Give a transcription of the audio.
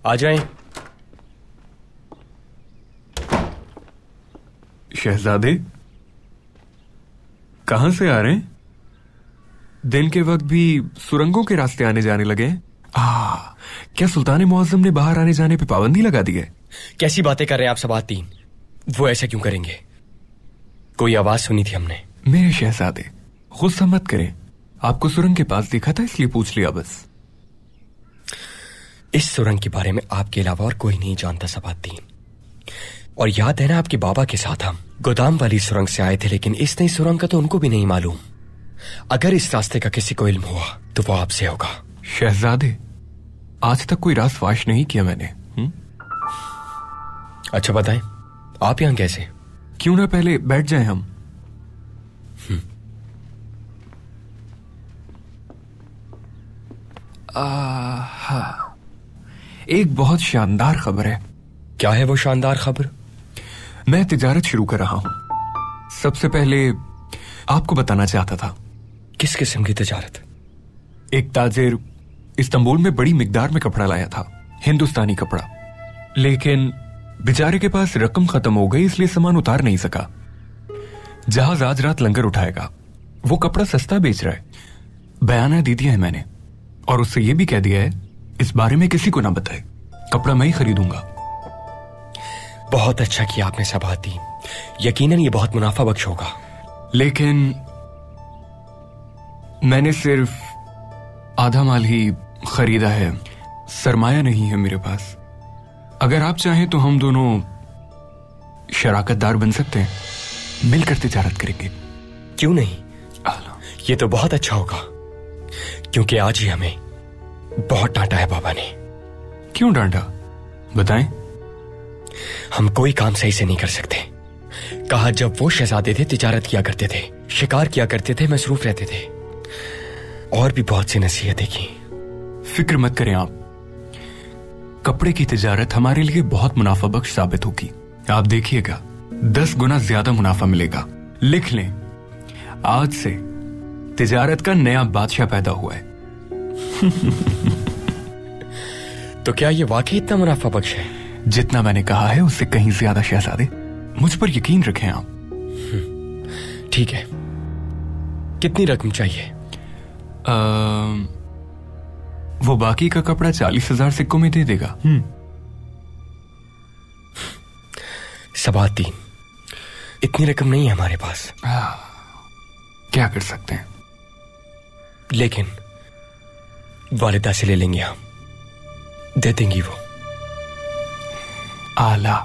आ जाएं। शहजादे, कहां से आ रहे हैं? दिन के वक्त भी सुरंगों के रास्ते आने जाने लगे? क्या सुल्तान मुअज्जम ने बाहर आने जाने पे पाबंदी लगा दी है? कैसी बातें कर रहे हैं आप सबातीन? वो ऐसा क्यों करेंगे? कोई आवाज सुनी थी हमने। मेरे शहजादे, गुस्सा मत करें। आपको सुरंग के पास देखा था इसलिए पूछ लिया बस। इस सुरंग के बारे में आपके अलावा और कोई नहीं जानता सबातीन। और याद है ना, आपके बाबा के साथ हम गोदाम वाली सुरंग से आए थे, लेकिन इस नई सुरंग का तो उनको भी नहीं मालूम। अगर इस रास्ते का किसी को इल्म हुआ तो वो आपसे होगा। शहजादे, आज तक कोई राज फाश नहीं किया मैंने। अच्छा बताएं, आप यहां कैसे? क्यों ना पहले बैठ जाएं हम। एक बहुत शानदार खबर है। क्या है वो शानदार खबर? मैं तिजारत शुरू कर रहा हूं। सबसे पहले आपको बताना चाहता था। किस किस्म की तिजारत? एक ताजिर इस्तांबुल में बड़ी मिकदार में कपड़ा लाया था, हिंदुस्तानी कपड़ा। लेकिन बेचारे के पास रकम खत्म हो गई, इसलिए सामान उतार नहीं सका। जहाज आज रात लंगर उठाएगा। वो कपड़ा सस्ता बेच रहा है। बयाना दे दिया है मैंने, और उससे यह भी कह दिया है इस बारे में किसी को ना बताए। कपड़ा मैं ही खरीदूंगा। बहुत अच्छा किया आपने सबाती। यकीनन ये बहुत मुनाफा बख्श होगा। लेकिन मैंने सिर्फ आधा माल ही खरीदा है, सरमाया नहीं है मेरे पास। अगर आप चाहें तो हम दोनों शराकतदार बन सकते हैं, मिलकर तिजारत करेंगे। क्यों नहीं? ये तो बहुत अच्छा होगा, क्योंकि आज ही हमें बहुत डांटा है बाबा ने। क्यों डांटा, बताएं। हम कोई काम सही से नहीं कर सकते। कहा जब वो शहजादे थे तिजारत किया करते थे, शिकार किया करते थे, मसरूफ रहते थे। और भी बहुत सी नसीहतें की। फिक्र मत करें आप, कपड़े की तिजारत हमारे लिए बहुत मुनाफा बख्श साबित होगी। आप देखिएगा 10 गुना ज्यादा मुनाफा मिलेगा। लिख लें, आज से तिजारत का नया बादशाह पैदा हुआ है। तो क्या ये वाकई इतना मुनाफा बख्श है? जितना मैंने कहा है उससे कहीं ज्यादा शहजादे। मुझ पर यकीन रखें आप। ठीक है, कितनी रकम चाहिए? वो बाकी का कपड़ा 40,000 सिक्कों में दे देगा। सबाती, इतनी रकम नहीं है हमारे पास। क्या कर सकते हैं? लेकिन वालिदा से ले लेंगे हम, दे देंगी वो। आला।